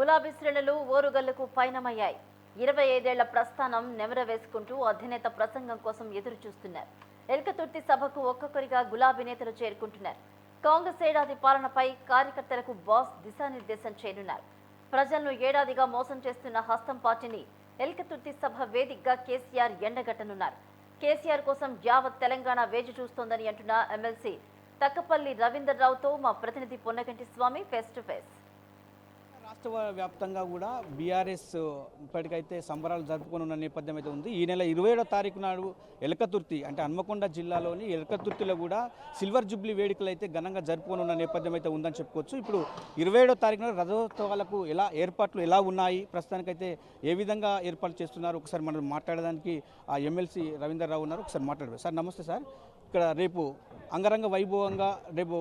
గులాబీ శ్రేణులు ఓరుగల్లుకు పయనమయ్యాయి. 25 ఏళ్ల ప్రస్థానం నెమర వేసుకుంటూ అధినేత ప్రసంగం కోసం ఎదురు చూస్తున్నారు. ఎల్కతుర్తి సభకు ఒక్కొక్కరిగా గులాబీ నేతలు చేరుకుంటున్నారు. కాంగ్రెస్ ఏడాది పాలనపై కార్యకర్తలకు బాస్ దిశానిర్దేశం చేయనున్నారు. ప్రజలను ఏడాదిగా మోసం చేస్తున్న హస్తం పార్టీని ఎల్కతుర్తి సభ వేదికగా కేసీఆర్ ఎండగట్టనున్నారు. కేసీఆర్ కోసం యావత్ తెలంగాణ వేచి చూస్తోందని అంటున్న ఎమ్మెల్సీ తక్కపల్లి రవీందర్ రావుతో మా ప్రతినిధి పొన్నగంటి స్వామి ఫేస్ టు ఫేస్. రాష్ట్ర వ్యాప్తంగా కూడా బీఆర్ఎస్ ఇప్పటికైతే సంబరాలు జరుపుకోనున్న నేపథ్యం అయితే ఉంది. ఈ నెల 27వ తారీఖు నాడు ఎలకతుర్తి అంటే హన్మకొండ జిల్లాలోని ఎలకతుర్తిలో కూడా సిల్వర్ జూబ్లీ వేడుకలు అయితే ఘనంగా జరుపుకోనున్న నేపథ్యం అయితే ఉందని చెప్పుకోవచ్చు. ఇప్పుడు 27వ తారీఖు నాడు రథోత్సవాలకు ఏర్పాట్లు ఎలా ఉన్నాయి, ప్రస్తుతానికైతే ఏ విధంగా ఏర్పాట్లు చేస్తున్నారు, ఒకసారి మనం మాట్లాడడానికి ఆ ఎమ్మెల్సీ రవీందర్ రావు ఉన్నారు. ఒకసారి మాట్లాడదాం. సార్ నమస్తే సార్. ఇక్కడ రేపు అంగరంగ వైభవంగా రేపు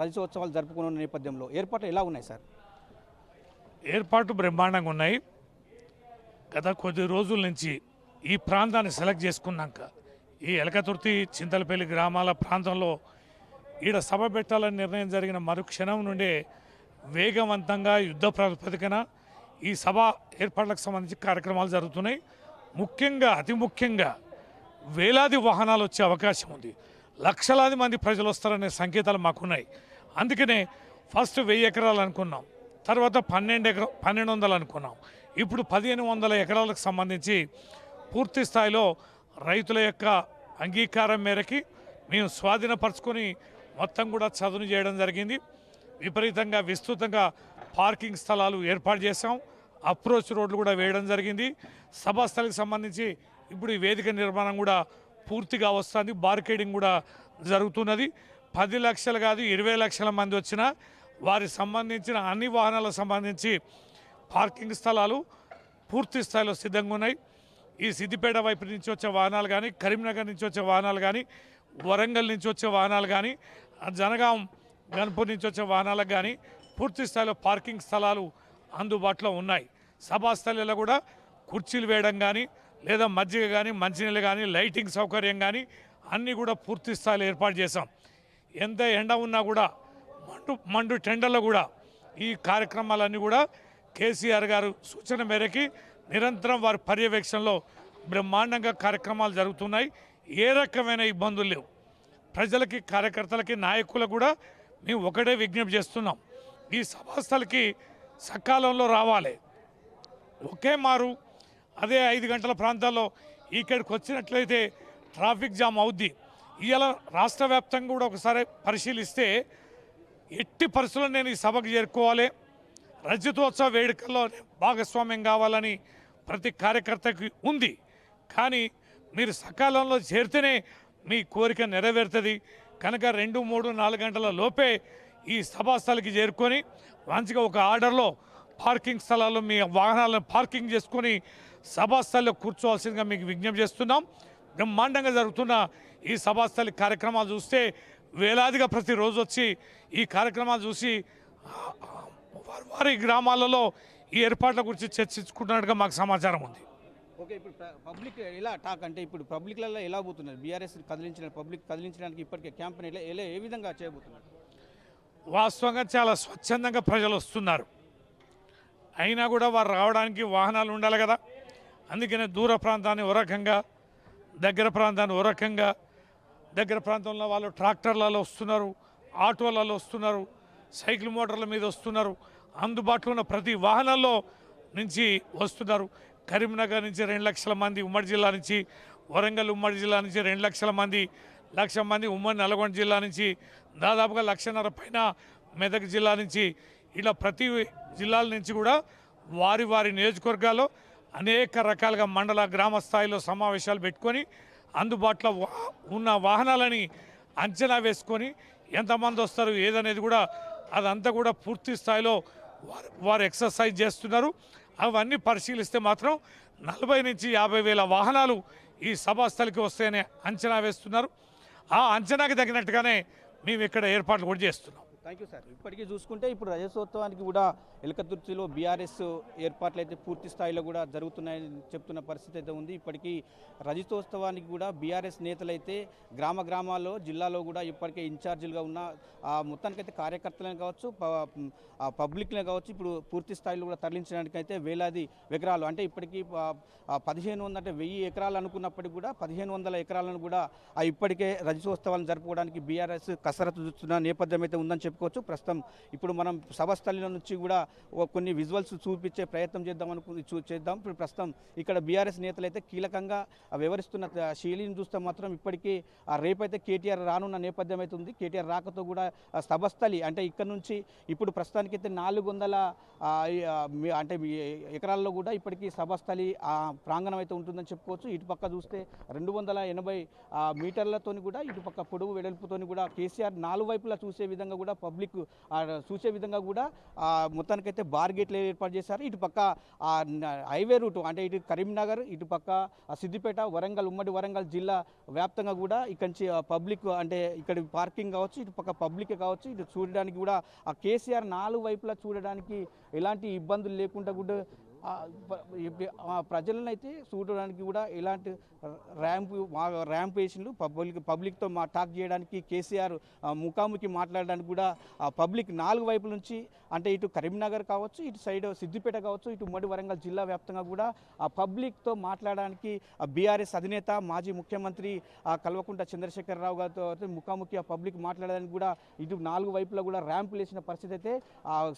రథోత్సవాలు జరుపుకోనున్న నేపథ్యంలో ఏర్పాట్లు ఎలా ఉన్నాయి సార్? ఏర్పాట్లు బ్రహ్మాండంగా ఉన్నాయి. గత కొద్ది రోజుల నుంచి ఈ ప్రాంతాన్ని సెలెక్ట్ చేసుకున్నాక ఈ ఎలకతుర్తి చింతలపల్లి గ్రామాల ప్రాంతంలో ఈడ సభ పెట్టాలని నిర్ణయం జరిగిన మరుక్షణం నుండే వేగవంతంగా యుద్ధ ప్రాతిపదికన ఈ సభ ఏర్పాట్లకు సంబంధించి కార్యక్రమాలు జరుగుతున్నాయి. ముఖ్యంగా అతి ముఖ్యంగా వేలాది వాహనాలు వచ్చే అవకాశం ఉంది. లక్షలాది మంది ప్రజలు వస్తారనే సంకేతాలు మాకున్నాయి. అందుకనే ఫస్ట్ 1000 ఎకరాలు అనుకున్నాం, తర్వాత 1200 అనుకున్నాం. ఇప్పుడు 1500 ఎకరాలకు సంబంధించి పూర్తి స్థాయిలో రైతుల యొక్క అంగీకారం మేరకి మేము స్వాధీనపరచుకొని మొత్తం కూడా చదును చేయడం జరిగింది. విపరీతంగా విస్తృతంగా పార్కింగ్ స్థలాలు ఏర్పాటు చేసాం. అప్రోచ్ రోడ్లు కూడా వేయడం జరిగింది. సభాస్థలికి సంబంధించి ఇప్పుడు ఈ వేదిక నిర్మాణం కూడా పూర్తిగా వస్తుంది. బార్కేడింగ్ కూడా జరుగుతున్నది. 10 లక్షలు కాదు 20 లక్షల మంది వచ్చినా వారికి సంబంధించిన అన్ని వాహనాలకు సంబంధించి పార్కింగ్ స్థలాలు పూర్తి స్థాయిలో సిద్ధంగా ఉన్నాయి. ఈ సిద్దిపేట వైపు నుంచి వచ్చే వాహనాలు కానీ, కరీంనగర్ నుంచి వచ్చే వాహనాలు కానీ, వరంగల్ నుంచి వచ్చే వాహనాలు కానీ, జనగాం గన్పూర్ నుంచి వచ్చే వాహనాలకు కానీ పూర్తి స్థాయిలో పార్కింగ్ స్థలాలు అందుబాటులో ఉన్నాయి. సభాస్థలిలో కూడా కుర్చీలు వేయడం కానీ, లేదా మజ్జిగ కానీ, మంచినీళ్ళు కానీ, లైటింగ్ సౌకర్యం కానీ అన్నీ కూడా పూర్తి స్థాయిలో ఏర్పాటు చేశాం. ఎంత ఎండ ఉన్నా కూడా మండు టెండర్లో కూడా ఈ కార్యక్రమాలన్నీ కూడా కేసీఆర్ గారు సూచన మేరకి నిరంతరం వారి పర్యవేక్షణలో బ్రహ్మాండంగా కార్యక్రమాలు జరుగుతున్నాయి. ఏ రకమైన ఇబ్బందులు లేవు. ప్రజలకి, కార్యకర్తలకి, నాయకులకు కూడా మేము ఒకటే విజ్ఞప్తి చేస్తున్నాం. ఈ సభాస్థలికి సకాలంలో రావాలి. ఒకే మారు అదే 5 గంటల ప్రాంతాల్లో ఇక్కడికి వచ్చినట్లయితే ట్రాఫిక్ జామ్ అవుద్ది. ఇవాళ రాష్ట్ర వ్యాప్తంగా కూడా ఒకసారి పరిశీలిస్తే ఎట్టి పరిస్థితుల్లో నేను ఈ సభకు చేరుకోవాలి, రజతోత్సవ వేడుకల్లో భాగస్వామ్యం కావాలని ప్రతి కార్యకర్తకి ఉంది. కానీ మీరు సకాలంలో చేరితేనే మీ కోరిక నెరవేరుతుంది. కనుక 2, 3, 4 గంటల లోపే ఈ సభాస్థలికి చేరుకొని మంచిగా ఒక ఆర్డర్లో పార్కింగ్ స్థలాల్లో మీ వాహనాలను పార్కింగ్ చేసుకొని సభాస్థలిలో కూర్చోవాల్సిందిగా మీకు విజ్ఞప్తి చేస్తున్నాం. బ్రహ్మాండంగా జరుగుతున్న ఈ సభాస్థలి కార్యక్రమాలు చూస్తే వేలాదిగా ప్రతిరోజు వచ్చి ఈ కార్యక్రమాలు చూసి వారి గ్రామాలలో ఈ ఏర్పాట్ల గురించి చర్చించుకుంటున్నట్టుగా మాకు సమాచారం ఉంది. ఓకే, ఇప్పుడు పబ్లిక్ ఎలా టాక్ అంటే ఇప్పుడు పబ్లిక్లలో ఎలా పోతున్నారు? బీఆర్ఎస్ కదిలించడానికి ఇప్పటికే క్యాంపెయిన్ ఏ విధంగా చేయబోతున్నారు? వాస్తవంగా చాలా స్వచ్ఛందంగా ప్రజలు వస్తున్నారు. అయినా కూడా వారు రావడానికి వాహనాలు ఉండాలి కదా. అందుకనే దూర ప్రాంతాన్ని ఓ రకంగా, దగ్గర ప్రాంతాన్ని ఓ రకంగా, దగ్గర ప్రాంతంలో వాళ్ళు ట్రాక్టర్లలో వస్తున్నారు, ఆటోలలో వస్తున్నారు, సైకిల్ మోటార్ల మీద వస్తున్నారు. అందుబాటులో ఉన్న ప్రతి వాహనాల్లో నుంచి వస్తున్నారు. కరీంనగర్ నుంచి 2 లక్షల మంది ఉమ్మడి జిల్లా నుంచి, వరంగల్ ఉమ్మడి జిల్లా నుంచి 2 లక్షల మంది, 1,00,000 మంది ఉమ్మడి నల్గొండ జిల్లా నుంచి, దాదాపుగా 1,50,000 పైన మెదక్ జిల్లా నుంచి, ఇలా ప్రతి జిల్లాల నుంచి కూడా వారి వారి నియోజకవర్గాల్లో అనేక రకాలుగా మండల, గ్రామ స్థాయిలో సమావేశాలు పెట్టుకొని అందుబాటులో ఉన్న వాహనాలని అంచనా వేసుకొని ఎంతమంది వస్తారు ఏదనేది కూడా అదంతా కూడా పూర్తి స్థాయిలో వారు ఎక్సర్సైజ్ చేస్తున్నారు. అవన్నీ పరిశీలిస్తే మాత్రం 40 నుంచి 50 వేల వాహనాలు ఈ సభాస్థలికి వస్తాయని అంచనా వేస్తున్నారు. ఆ అంచనాకి తగినట్టుగానే మేము ఇక్కడ ఏర్పాట్లు కూడా చేస్తున్నాం. Thank you sir. ఇప్పటికీ చూసుకుంటే ఇప్పుడు రజతోత్సవానికి కూడా ఎలకతుర్తిలో బీఆర్ఎస్ ఏర్పాట్లు అయితే పూర్తి స్థాయిలో కూడా జరుగుతున్నాయని చెప్తున్న పరిస్థితి అయితే ఉంది. ఇప్పటికీ రజతోత్సవానికి కూడా బీఆర్ఎస్ నేతలైతే గ్రామాల్లో జిల్లాలో కూడా ఇప్పటికే ఇన్ఛార్జీలుగా ఉన్న మొత్తానికైతే కార్యకర్తలను కావచ్చు పబ్లిక్లే కావచ్చు ఇప్పుడు పూర్తి స్థాయిలో కూడా తరలించడానికి అయితే వేలాది ఎకరాలు అంటే ఇప్పటికీ 1500 అంటే 1000 ఎకరాలు అనుకున్నప్పటికీ కూడా 1500 ఎకరాలను కూడా ఇప్పటికే రజతోత్సవాలను జరుపుకోవడానికి బీఆర్ఎస్ కసరత్తు చూస్తున్న నేపథ్యం అయితే ఉందని చెప్పుకోవచ్చు. ప్రస్తుతం ఇప్పుడు మనం సభస్థలిలో నుంచి కూడా కొన్ని విజువల్స్ చూపించే ప్రయత్నం చేద్దాం. ఇప్పుడు ప్రస్తుతం ఇక్కడ బీఆర్ఎస్ నేతలు అయితే కీలకంగా వ్యవహరిస్తున్న శైలిని చూస్తే మాత్రం ఇప్పటికీ రేపైతే కేటీఆర్ రానున్న నేపథ్యం అయితే ఉంది. కేటీఆర్ రాకతో కూడా సభస్థలి అంటే ఇక్కడ నుంచి ఇప్పుడు ప్రస్తుతానికైతే 400 అంటే ఎకరాల్లో కూడా ఇప్పటికీ సభస్థలి ప్రాంగణం అయితే ఉంటుందని చెప్పుకోవచ్చు. ఇటు పక్క చూస్తే 280 మీటర్లతోని కూడా ఇటు పక్క పొడవు వెడల్పుతోని కూడా కేసీఆర్ 4 వైపులా చూసే విధంగా కూడా పబ్లిక్ చూసే విధంగా కూడా మొత్తానికైతే బార్ గేట్లు ఏర్పాటు చేశారు. ఇటు పక్క హైవే రూటు అంటే ఇటు కరీంనగర్ ఇటు పక్క సిద్దిపేట వరంగల్ ఉమ్మడి వరంగల్ జిల్లా వ్యాప్తంగా కూడా ఇక్కడి నుంచి పబ్లిక్ అంటే ఇక్కడ పార్కింగ్ కావచ్చు ఇటు పక్క పబ్లిక్ కావచ్చు ఇటు చూడడానికి కూడా కేసీఆర్ 4 వైపులా చూడడానికి ఎలాంటి ఇబ్బందులు లేకుండా కూడా ప్రజలను అయితే చూడడానికి కూడా ఎలాంటి ర్యాంప్ వేసిండ్రు పబ్లిక్తో టాక్ చేయడానికి కేసీఆర్ ముఖాముఖి మాట్లాడడానికి కూడా పబ్లిక్ 4 వైపుల నుంచి అంటే ఇటు కరీంనగర్ కావచ్చు ఇటు సైడ్ సిద్దిపేట కావచ్చు ఇటు ఉమ్మడి వరంగల్ జిల్లా వ్యాప్తంగా కూడా పబ్లిక్తో మాట్లాడడానికి బీఆర్ఎస్ అధినేత మాజీ ముఖ్యమంత్రి కల్వకుంట్ల చంద్రశేఖరరావు గారితో ముఖాముఖి పబ్లిక్ మాట్లాడడానికి కూడా ఇటు 4 వైపులా కూడా ర్యాంపులు వేసిన పరిస్థితి అయితే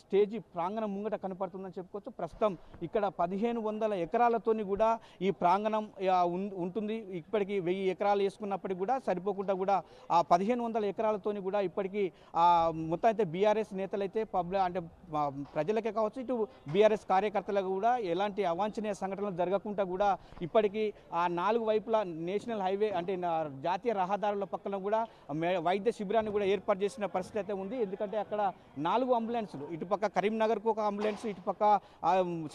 స్టేజీ ప్రాంగణం ముంగట కనపడుతుందని చెప్పుకోవచ్చు. ప్రస్తుతం ఇక్కడ 1500 ఎకరాలతోని కూడా ఈ ప్రాంగణం ఉంటుంది. ఇప్పటికీ 1000 ఎకరాలు వేసుకున్నప్పటికీ కూడా సరిపోకుండా కూడా 1500 ఎకరాలతోని కూడా ఇప్పటికీ మొత్తం అయితే బీఆర్ఎస్ నేతలైతే అంటే ప్రజలకే కావచ్చు ఇటు బీఆర్ఎస్ కార్యకర్తలకు కూడా ఎలాంటి అవాంఛనీయ సంఘటనలు జరగకుండా కూడా ఇప్పటికీ 4 వైపులా నేషనల్ హైవే అంటే జాతీయ రహదారుల పక్కన కూడా వైద్య శిబిరాన్ని కూడా ఏర్పాటు చేసిన పరిస్థితి అయితే ఉంది. ఎందుకంటే అక్కడ 4 అంబులెన్సులు ఇటు పక్క కరీంనగర్కు ఒక అంబులెన్స్ ఇటు పక్క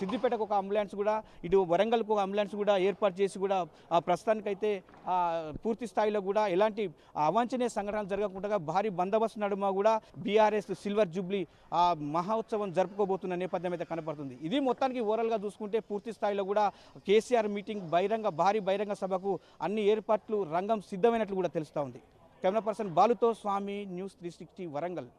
సిద్దిపేటకు ఒక అంబులెన్స్ కూడా ఇటు వరంగల్కు ఒక అంబులెన్స్ కూడా ఏర్పాటు చేసి కూడా ప్రస్తుతానికైతే పూర్తి స్థాయిలో కూడా ఎలాంటి అవాంఛనీయ సంఘటనలు జరగకుండా భారీ బందోబస్తు నడుమ కూడా బీఆర్ఎస్ సిల్వర్ జూబ్లీ మహోత్సవం జరుపుకోబోతున్న నేపథ్యం అయితే కనపడుతుంది. ఇది మొత్తానికి ఓవరాల్గా చూసుకుంటే పూర్తి స్థాయిలో కూడా కేసీఆర్ మీటింగ్ భారీ బహిరంగ సభకు అన్ని ఏర్పాట్లు రంగం సిద్ధమైనట్లు కూడా తెలుస్తూ ఉంది. కెమెరా పర్సన్ బాలుతో స్వామి న్యూస్ 360 వరంగల్.